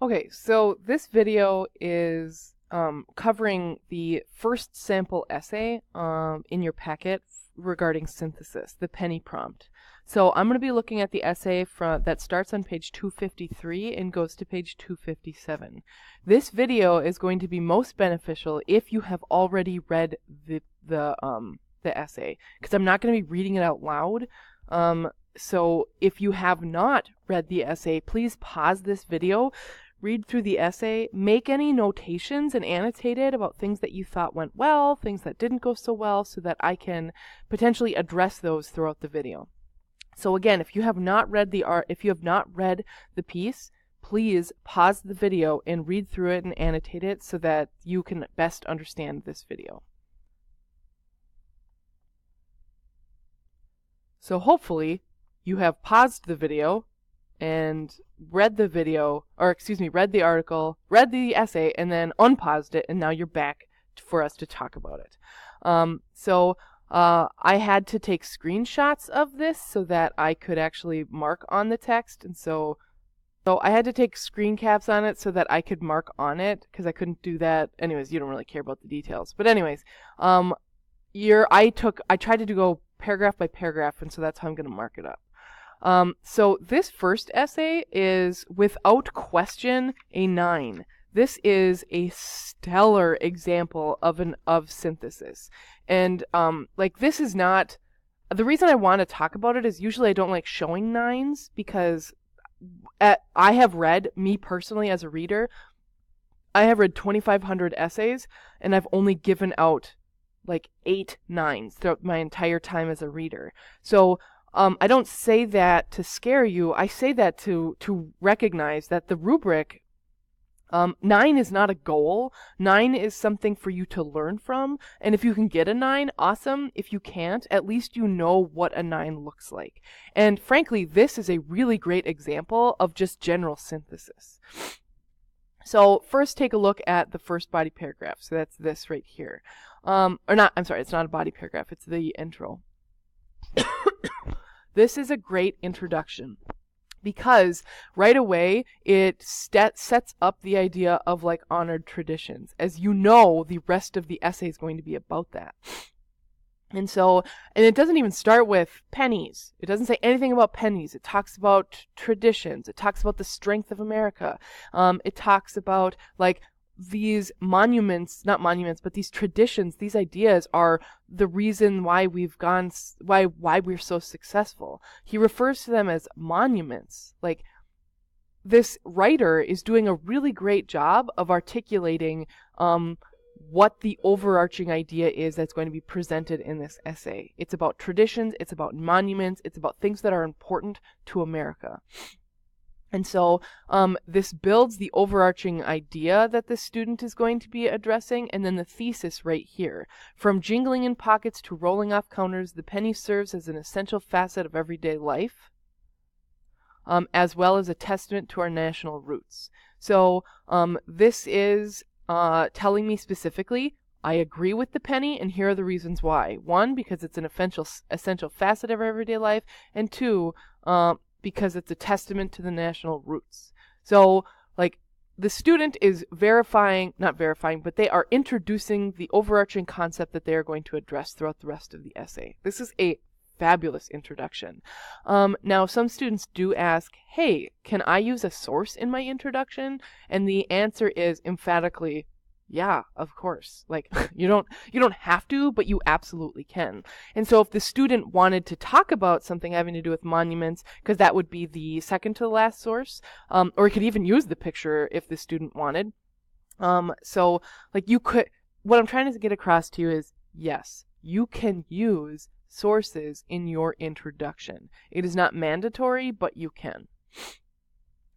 Okay, so this video is covering the first sample essay in your packet regarding synthesis, the penny prompt. So I'm going to be looking at the essay that starts on page 253 and goes to page 257. This video is going to be most beneficial if you have already read the essay, because I'm not going to be reading it out loud. So if you have not read the essay, please pause this video, read through the essay, make any notations and annotate it about things that you thought went well, things that didn't go so well, so that I can potentially address those throughout the video. So again, if you have not read the piece, please pause the video and read through it and annotate it so that you can best understand this video. So hopefully you have paused the video and read the article, read the essay, and then unpaused it, and now you're back for us to talk about it. I had to take screenshots of this so that I could actually mark on the text, and so I had to take screen caps on it so that I could mark on it, because I couldn't do that. Anyways, you don't really care about the details. But anyways, I tried to go paragraph by paragraph, and so that's how I'm going to mark it up. So this first essay is without question a 9. This is a stellar example of synthesis. And this is not the reason I want to talk about it is usually I don't like showing 9s because I have read, me personally as a reader, I have read 2,500 essays and I've only given out like 8 9s throughout my entire time as a reader. So I don't say that to scare you. I say that to recognize that the rubric, 9 is not a goal. 9 is something for you to learn from. And if you can get a 9, awesome. If you can't, at least you know what a 9 looks like. And frankly, this is a really great example of just general synthesis. So first take a look at the first body paragraph. So that's this right here. It's not a body paragraph. It's the intro. This is a great introduction because right away it sets up the idea of like honored traditions. As you know, the rest of the essay is going to be about that. And it doesn't even start with pennies. It doesn't say anything about pennies. It talks about traditions. It talks about the strength of America. It talks about like these not monuments, but these traditions, these ideas are the reason why why we're so successful. He refers to them as monuments. Like, this writer is doing a really great job of articulating what the overarching idea is that's going to be presented in this essay. It's about traditions, it's about monuments, it's about things that are important to America. And so this builds the overarching idea that the student is going to be addressing, and then the thesis right here. From jingling in pockets to rolling off counters, the penny serves as an essential facet of everyday life, as well as a testament to our national roots. So this is telling me specifically, I agree with the penny, and here are the reasons why. 1, because it's an essential facet of our everyday life, and 2, because it's a testament to the national roots. So, like, the student is not verifying, but they are introducing the overarching concept that they are going to address throughout the rest of the essay. This is a fabulous introduction. Now, some students do ask, hey, can I use a source in my introduction? And the answer is emphatically, yeah, of course. Like, you don't have to, but you absolutely can. And so if the student wanted to talk about something having to do with monuments, because that would be the second to the last source, or you could even use the picture if the student wanted. What I'm trying to get across to you is, yes, you can use sources in your introduction. It is not mandatory, but you can.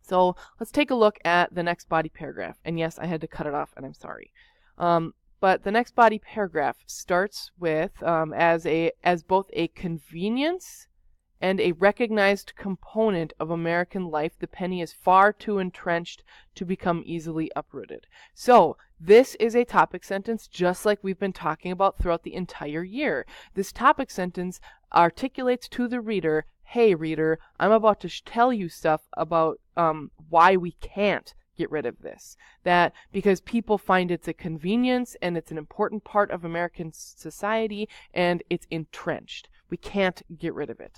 So let's take a look at the next body paragraph. And yes, I had to cut it off, and I'm sorry. But the next body paragraph starts with, as both a convenience and a recognized component of American life, the penny is far too entrenched to become easily uprooted. So this is a topic sentence just like we've been talking about throughout the entire year. This topic sentence articulates to the reader, hey reader, I'm about to tell you stuff about why we can't get rid of this. That because people find it's a convenience and it's an important part of American society and it's entrenched. We can't get rid of it.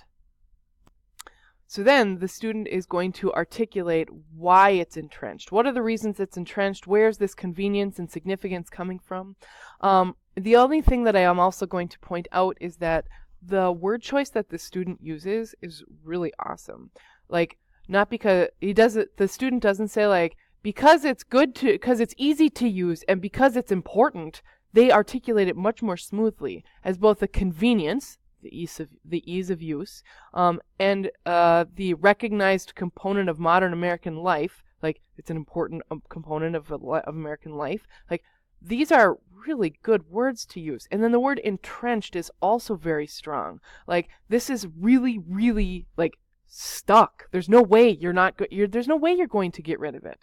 So then the student is going to articulate why it's entrenched. What are the reasons it's entrenched? Where's this convenience and significance coming from? The only thing that I am also going to point out is that the word choice that the student uses is really awesome. Like, not because the student doesn't say like, because it's easy to use and because it's important. They articulate it much more smoothly as both a convenience, the ease of use, and the recognized component of modern American life. Like, it's an important component of American life. Like, these are really good words to use. And then the word entrenched is also very strong. Like, this is really, really like stuck. There's no way there's no way you're going to get rid of it.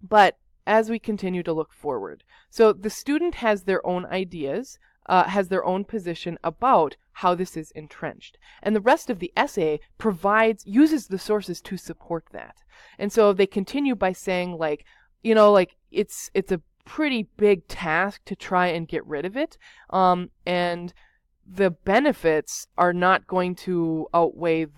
But as we continue to look forward, so the student has their own ideas. Has their own position about how this is entrenched. And the rest of the essay uses the sources to support that. And so they continue by saying like, it's a pretty big task to try and get rid of it. And the benefits are not going to outweigh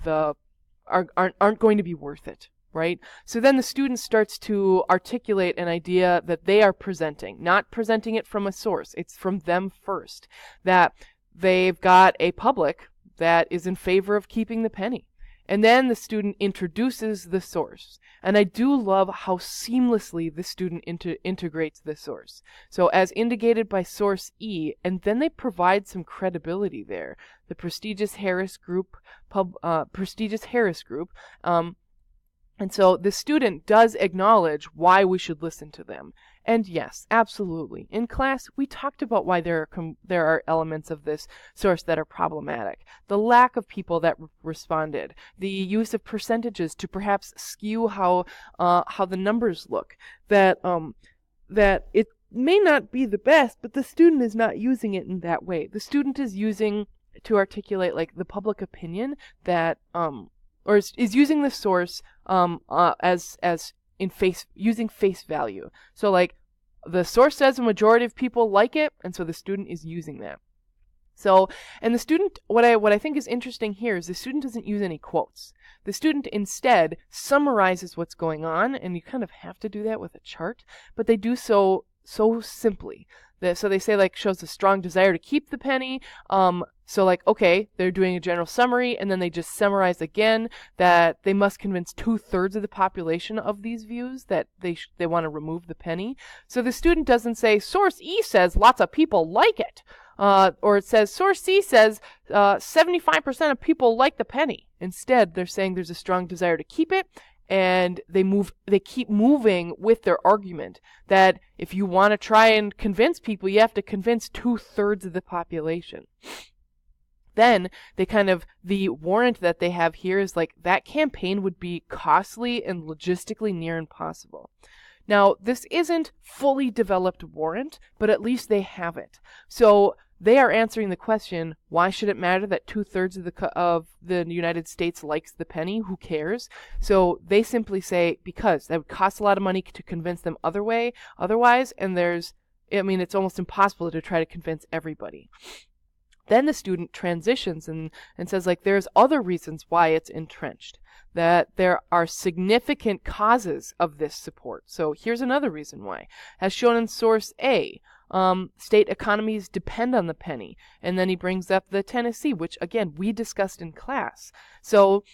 aren't going to be worth it. Right? So then the student starts to articulate an idea that they are presenting, not presenting it from a source. It's from them first, that they've got a public that is in favor of keeping the penny. And then the student introduces the source. And I do love how seamlessly the student integrates the source. So as indicated by source E, and then they provide some credibility there. The prestigious Harris Group, and so the student does acknowledge why we should listen to them. And yes, absolutely. In class, we talked about why there are elements of this source that are problematic. The lack of people that responded, the use of percentages to perhaps skew how the numbers look. That it may not be the best, but the student is not using it in that way. The student is using to articulate like the public opinion that or is using the source using face value. So like the source says a majority of people like it, and so the student is using that. So, and the student, what I think is interesting here is the student doesn't use any quotes. The student instead summarizes what's going on, and you kind of have to do that with a chart, but they do so simply. So they say like shows a strong desire to keep the penny. So like, okay, they're doing a general summary, and then they just summarize again that they must convince 2/3 of the population of these views that they want to remove the penny. So the student doesn't say source E says lots of people like it, or it says source C says 75% of people like the penny. Instead, they're saying there's a strong desire to keep it. And they keep moving with their argument that if you want to try and convince people, you have to convince 2/3 of the population. Then the warrant that they have here is like that campaign would be costly and logistically near impossible. Now, this isn't fully developed warrant, but at least they have it. So they are answering the question, why should it matter that 2/3 of the United States likes the penny? Who cares? So they simply say, because that would cost a lot of money to convince them otherwise, and it's almost impossible to try to convince everybody. Then the student transitions and says, like, there's other reasons why it's entrenched, that there are significant causes of this support. So here's another reason why. As shown in source A, state economies depend on the penny. And then he brings up the Tennessee, which, again, we discussed in class. So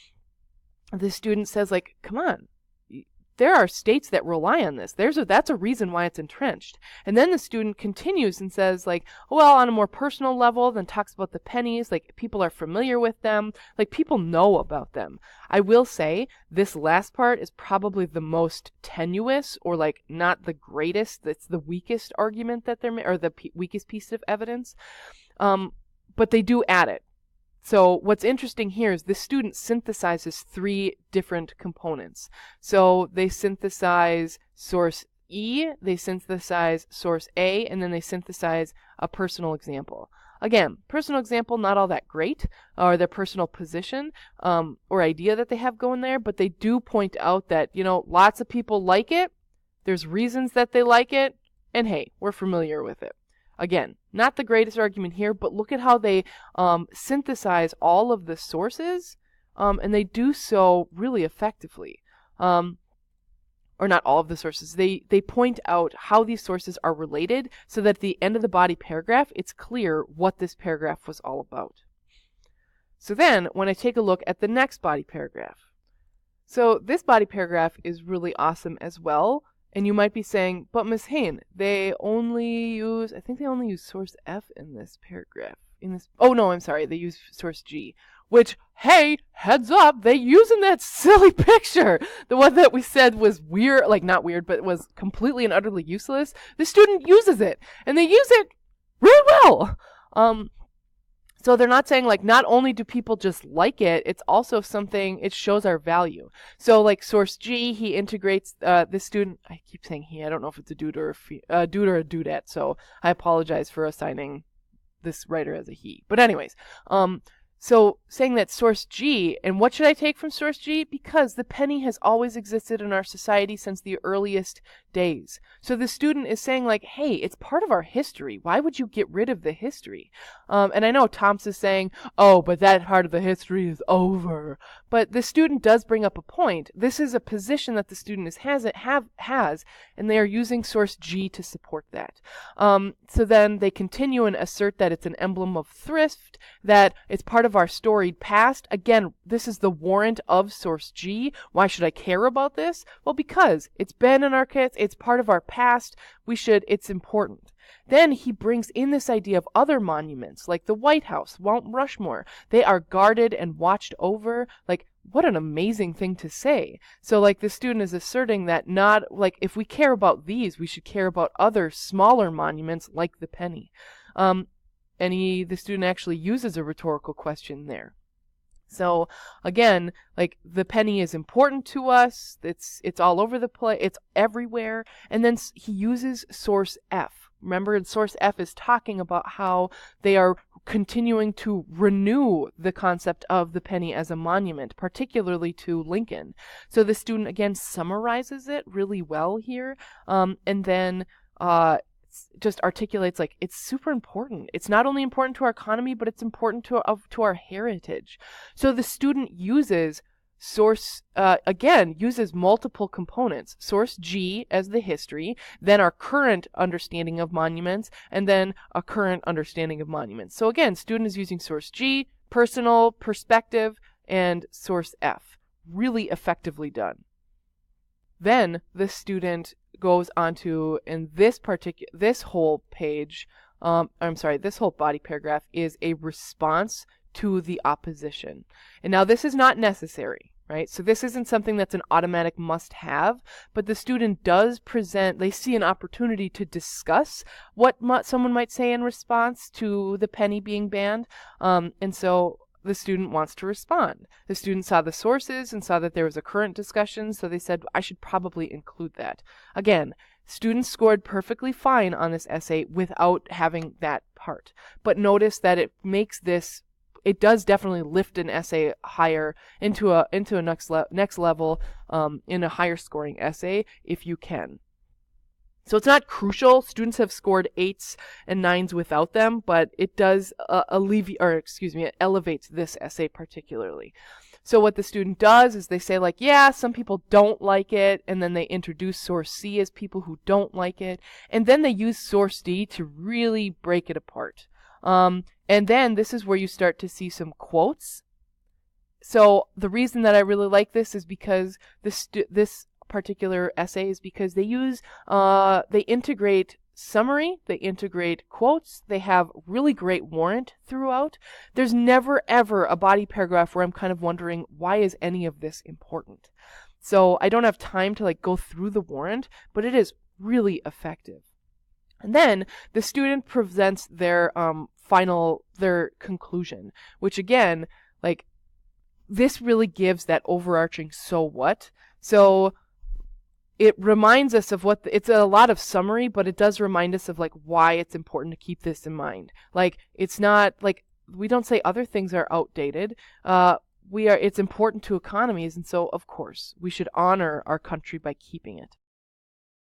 the student says, like, come on. There are states that rely on this. That's a reason why it's entrenched. And then the student continues and says, like, well, on a more personal level, then talks about the pennies, like people are familiar with them, like people know about them. I will say this last part is probably the most tenuous, or like not the greatest. It's the weakest argument that or the weakest piece of evidence. But they do add it. So what's interesting here is the student synthesizes 3 different components. So they synthesize source E, they synthesize source A, and then they synthesize a personal example. Again, personal example, not all that great, or their personal position or idea that they have going there, but they do point out that, lots of people like it. There's reasons that they like it, and hey, we're familiar with it. Again, not the greatest argument here, but look at how they synthesize all of the sources, and they do so really effectively. Or not all of the sources. They point out how these sources are related so that at the end of the body paragraph, it's clear what this paragraph was all about. So then, when I take a look at the next body paragraph. So this body paragraph is really awesome as well. And you might be saying, but Ms. Hain, I think they only use source F in this paragraph. Oh no, I'm sorry, they use source G. Which, hey, heads up, they use in that silly picture. The one that we said was weird, like not weird, but was completely and utterly useless. The student uses it, and they use it really well. So they're not saying, like, not only do people just like it, it's also something, it shows our value. So, like, source G, he integrates the student, I keep saying he, I don't know if it's a dude or a dudette, so I apologize for assigning this writer as a he. But anyways, so saying that source G, and what should I take from source G? Because the penny has always existed in our society since the earliest days. So the student is saying, like, hey, it's part of our history. Why would you get rid of the history? And I know Tom's is saying, oh, but that part of the history is over. But the student does bring up a point. This is a position that the student has, and they are using source G to support that. So then they continue and assert that it's an emblem of thrift, that it's part of our storied past. Again, this is the warrant of source G. Why should I care about this? Well, because it's been in our kits, it's part of our past, it's important. Then he brings in this idea of other monuments, like the White House, Mount Rushmore. They are guarded and watched over. Like, what an amazing thing to say. So, like, the student is asserting that if we care about these, we should care about other smaller monuments like the penny. The student actually uses a rhetorical question there. So again, like, the penny is important to us. It's all over the place. It's everywhere. And then he uses source F. Remember, source F is talking about how they are continuing to renew the concept of the penny as a monument, particularly to Lincoln. So the student again summarizes it really well here, and then just articulates, like, it's super important. It's not only important to our economy, but it's important to our heritage. So the student uses uses multiple components. Source G as the history, then our current understanding of monuments, and then a current understanding of monuments. So again, student is using source G, personal, perspective, and source F. Really effectively done. Then the student goes on to, in this whole body paragraph is a response to the opposition. And now this is not necessary, right? So this isn't something that's an automatic must-have, but the student does present, they see an opportunity to discuss what someone might say in response to the penny being banned, and so the student wants to respond. The student saw the sources and saw that there was a current discussion, so they said, I should probably include that. Again, students scored perfectly fine on this essay without having that part. But notice that it does definitely lift an essay higher into a next level in a higher scoring essay if you can. So it's not crucial. Students have scored 8s and 9s without them, but it does it elevates this essay particularly. So what the student does is they say, like, yeah, some people don't like it, and then they introduce source C as people who don't like it, and then they use source D to really break it apart. And then this is where you start to see some quotes. So the reason that I really like this is because this particular essay is because they integrate summary, they integrate quotes, they have really great warrant throughout. There's never ever a body paragraph where I'm kind of wondering, why is any of this important? So I don't have time to go through the warrant, but it is really effective. And then the student presents their conclusion, which again, this really gives that overarching so what. So it reminds us of it's a lot of summary, but it does remind us of like why it's important to keep this in mind. Like it's not like we don't say other things are outdated. It's important to economies, and so of course we should honor our country by keeping it.